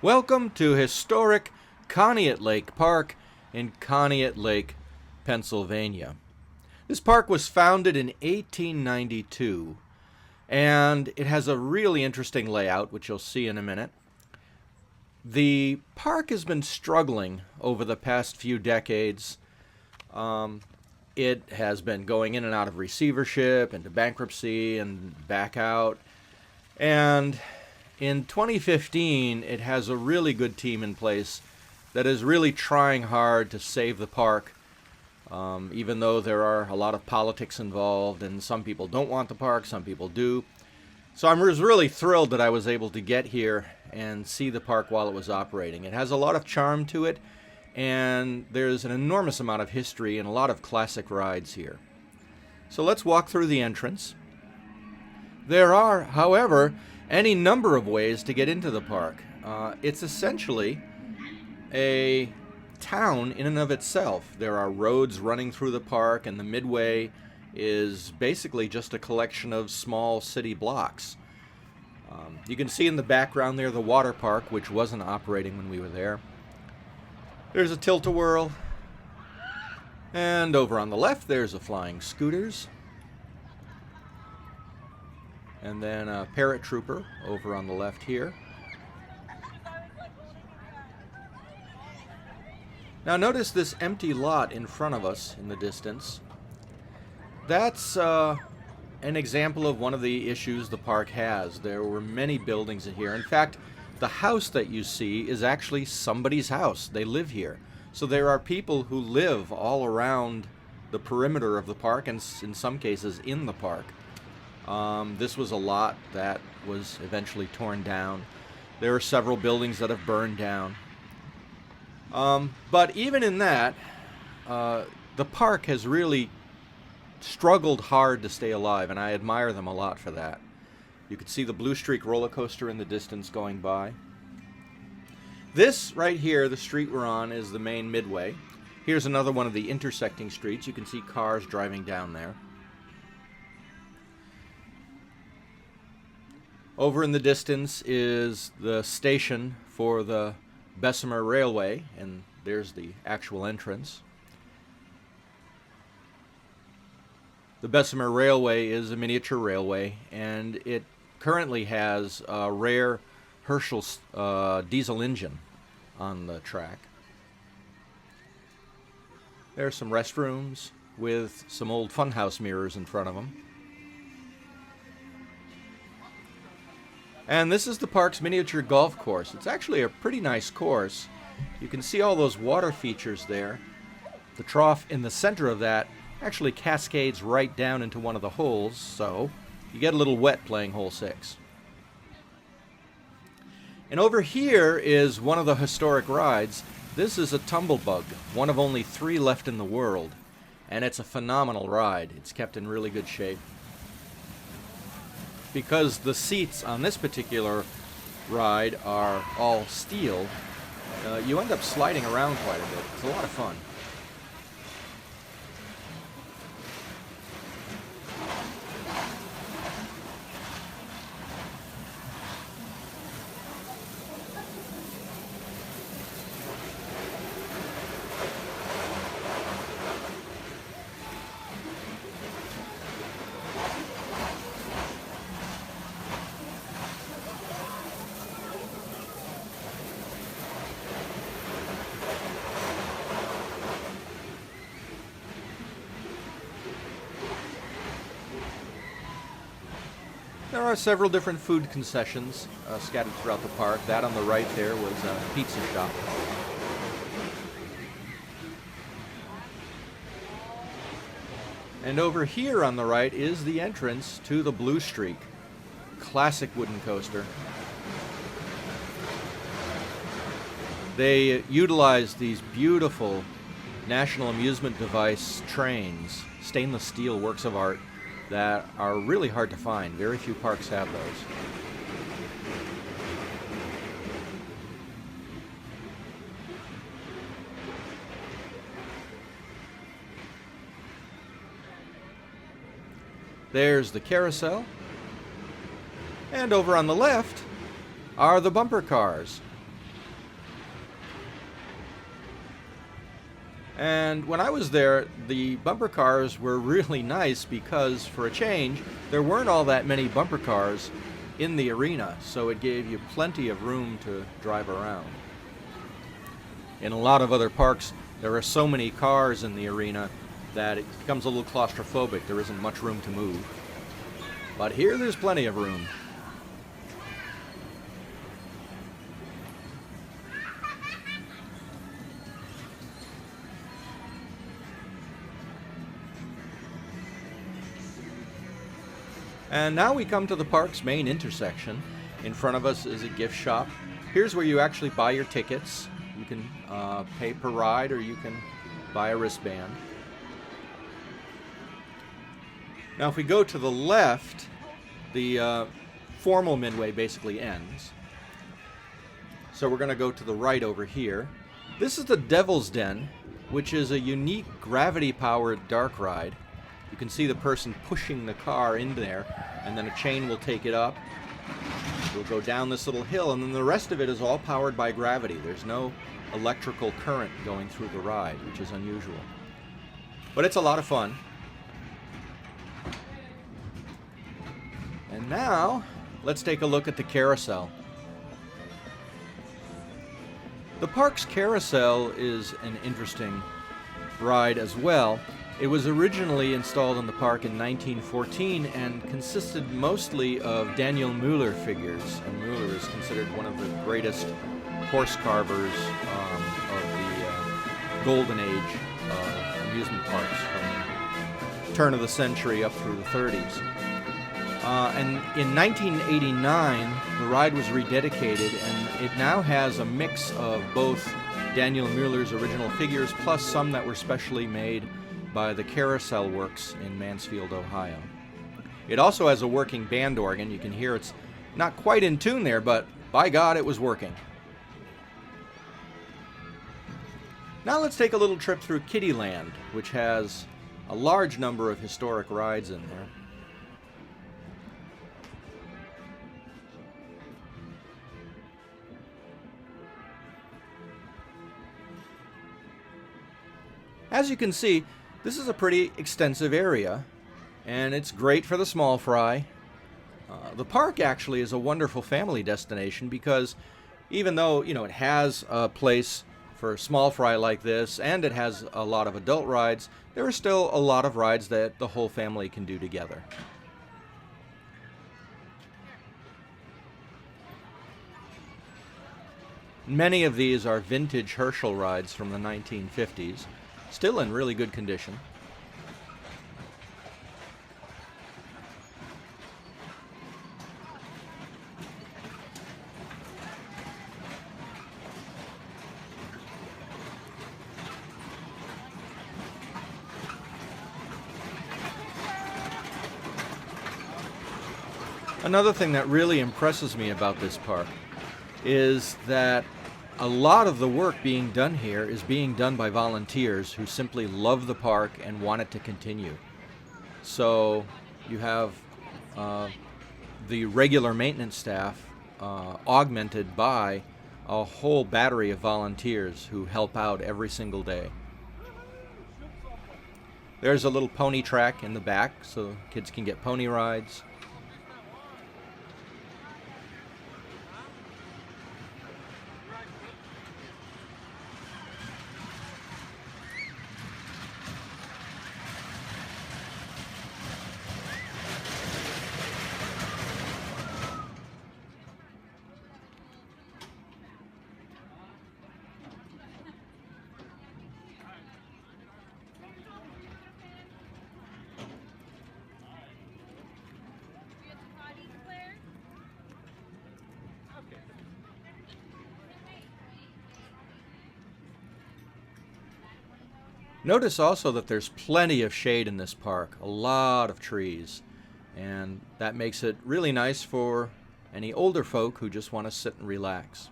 Welcome to historic Conneaut Lake Park in Conneaut Lake, Pennsylvania. This park was founded in 1892, and it has a really interesting layout, which you'll see in a minute. The park has been struggling over the past few decades. It has been going in and out of receivership, into bankruptcy, and back out. And in 2015, it has a really good team in place that is really trying hard to save the park, even though there are a lot of politics involved, and some people don't want the park, some people do. So I was really thrilled that I was able to get here and see the park while it was operating. It has a lot of charm to it, and there's an enormous amount of history and a lot of classic rides here. So let's walk through the entrance. There are, however, any number of ways to get into the park. It's essentially a town in and of itself. There are roads running through the park, and the midway is basically just a collection of small city blocks. You can see in the background there the water park, which wasn't operating when we were there. There's a tilt-a-whirl, and over on the left there's a flying scooters. And then a paratrooper over on the left here. Now notice this empty lot in front of us in the distance. That's an example of one of the issues the park has. There were many buildings in here. In fact, the house that you see is actually somebody's house. They live here. So there are people who live all around the perimeter of the park, and in some cases in the park. This was a lot that was eventually torn down. There are several buildings that have burned down. But even in that, the park has really struggled hard to stay alive, and I admire them a lot for that. You can see the Blue Streak roller coaster in the distance going by. This right here, the street we're on, is the main midway. Here's another one of the intersecting streets. You can see cars driving down there. Over in the distance is the station for the Bessemer Railway, and there's the actual entrance. The Bessemer Railway is a miniature railway, and it currently has a rare Herschel diesel engine on the track. There are some restrooms with some old funhouse mirrors in front of them. And this is the park's miniature golf course. It's actually a pretty nice course. You can see all those water features there. The trough in the center of that actually cascades right down into one of the holes, so you get a little wet playing hole 6. And over here is one of the historic rides. This is a tumblebug, one of only 3 left in the world, and it's a phenomenal ride. It's kept in really good shape. Because the seats on this particular ride are all steel, you end up sliding around quite a bit. It's a lot of fun. There are several different food concessions scattered throughout the park. That on the right there was a pizza shop. And over here on the right is the entrance to the Blue Streak. Classic wooden coaster. They utilized these beautiful National Amusement Device trains, stainless steel works of art, that are really hard to find. Very few parks have those. There's the Carousel. And over on the left are the bumper cars. And when I was there, the bumper cars were really nice because, for a change, there weren't all that many bumper cars in the arena, so it gave you plenty of room to drive around. In a lot of other parks, there are so many cars in the arena that it becomes a little claustrophobic. There isn't much room to move. But here there's plenty of room. And now we come to the park's main intersection. In front of us is a gift shop. Here's where you actually buy your tickets. You can pay per ride, or you can buy a wristband. Now if we go to the left, the formal midway basically ends. So we're going to go to the right over here. This is the Devil's Den, which is a unique gravity-powered dark ride. You can see the person pushing the car in there, and then a chain will take it up. We'll go down this little hill, and then the rest of it is all powered by gravity. There's no electrical current going through the ride, which is unusual. But it's a lot of fun. And now, let's take a look at the Carousel. The park's Carousel is an interesting ride as well. It was originally installed in the park in 1914 and consisted mostly of Daniel Mueller figures. And Mueller is considered one of the greatest horse carvers of the golden age of amusement parks from the turn of the century up through the 30s. And in 1989, the ride was rededicated, and it now has a mix of both Daniel Mueller's original figures plus some that were specially made by the Carousel Works in Mansfield, Ohio. It also has a working band organ. You can hear it's not quite in tune there, but by God, it was working. Now let's take a little trip through Kittyland, which has a large number of historic rides in there. As you can see, this is a pretty extensive area, and it's great for the small fry. The park actually is a wonderful family destination because even though, it has a place for small fry like this, and it has a lot of adult rides, there are still a lot of rides that the whole family can do together. Many of these are vintage Herschel rides from the 1950s. Still in really good condition. Another thing that really impresses me about this park is that a lot of the work being done here is being done by volunteers who simply love the park and want it to continue. So you have the regular maintenance staff augmented by a whole battery of volunteers who help out every single day. There's a little pony track in the back so kids can get pony rides. Notice also that there's plenty of shade in this park, a lot of trees, and that makes it really nice for any older folk who just want to sit and relax.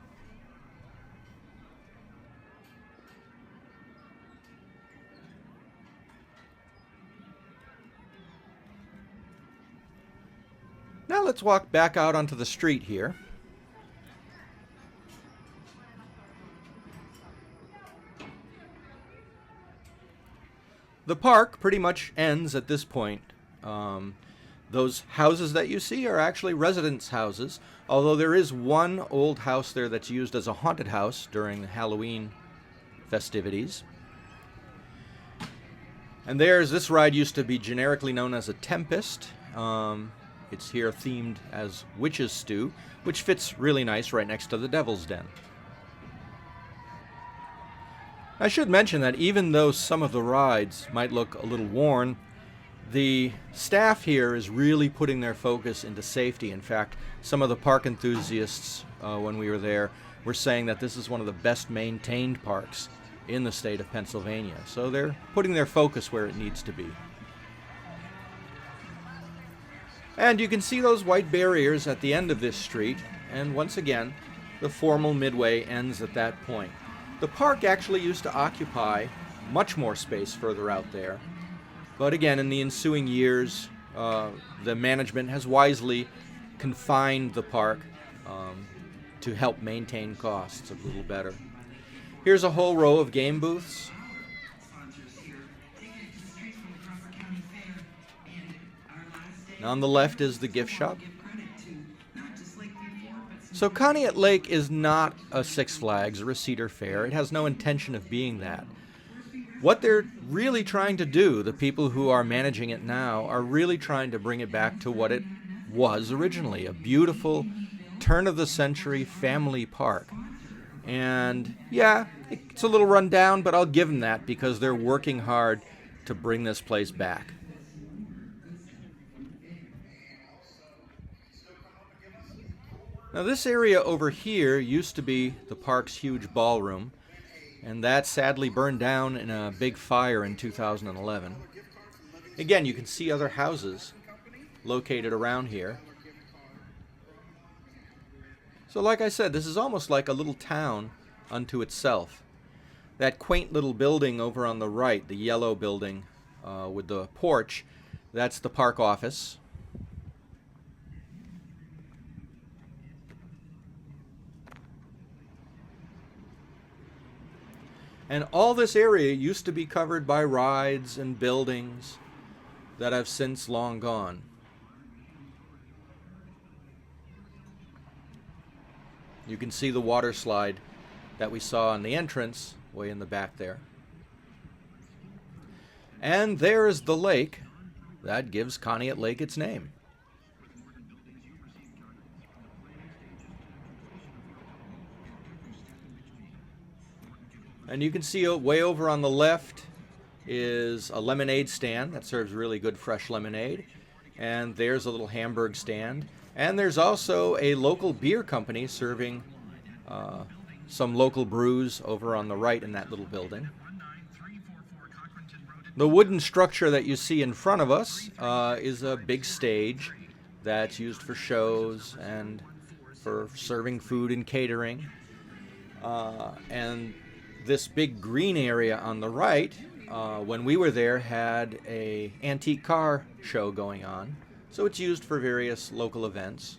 Now let's walk back out onto the street here. The park pretty much ends at this point. Those houses that you see are actually residence houses, although there is one old house there that's used as a haunted house during the Halloween festivities. And this ride used to be generically known as a Tempest. It's here themed as Witch's Stew, which fits really nice right next to the Devil's Den. I should mention that even though some of the rides might look a little worn, the staff here is really putting their focus into safety. In fact, some of the park enthusiasts, when we were there, were saying that this is one of the best maintained parks in the state of Pennsylvania. So they're putting their focus where it needs to be. And you can see those white barriers at the end of this street, and once again, the formal midway ends at that point. The park actually used to occupy much more space further out there, but again, in the ensuing years, the management has wisely confined the park to help maintain costs a little better. Here's a whole row of game booths. And on the left is the gift shop. So Conneaut Lake is not a Six Flags or a Cedar Fair. It has no intention of being that. What they're really trying to do, the people who are managing it now, are really trying to bring it back to what it was originally, a beautiful turn-of-the-century family park. And yeah, it's a little run down, but I'll give them that because they're working hard to bring this place back. Now this area over here used to be the park's huge ballroom, and that sadly burned down in a big fire in 2011. Again, you can see other houses located around here. So like I said, this is almost like a little town unto itself. That quaint little building over on the right, the yellow building with the porch, that's the park office. And all this area used to be covered by rides and buildings that have since long gone. You can see the water slide that we saw on the entrance way in the back there. And there is the lake that gives Conneaut Lake its name. And you can see way over on the left is a lemonade stand that serves really good fresh lemonade. And there's a little Hamburg stand. And there's also a local beer company serving some local brews over on the right in that little building. The wooden structure that you see in front of us is a big stage that's used for shows and for serving food and catering. And this big green area on the right, when we were there, had an antique car show going on. So it's used for various local events.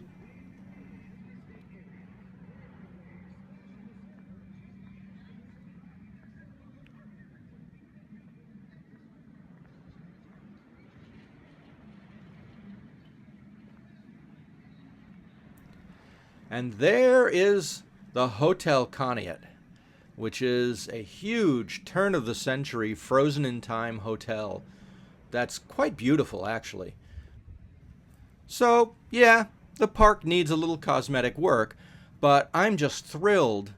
And there is the Hotel Conneaut, which is a huge turn-of-the-century frozen-in-time hotel that's quite beautiful, actually. So, yeah, the park needs a little cosmetic work, but I'm just thrilled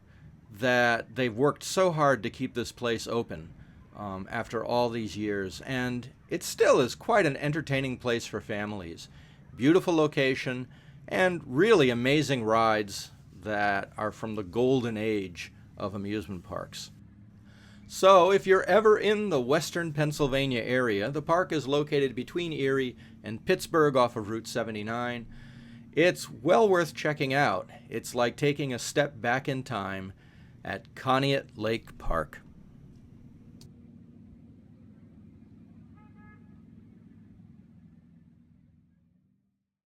that they've worked so hard to keep this place open after all these years. And it still is quite an entertaining place for families. Beautiful location, and really amazing rides that are from the golden age of amusement parks. So if you're ever in the western Pennsylvania area, the park is located between Erie and Pittsburgh off of Route 79. It's well worth checking out. It's like taking a step back in time at Conneaut Lake Park.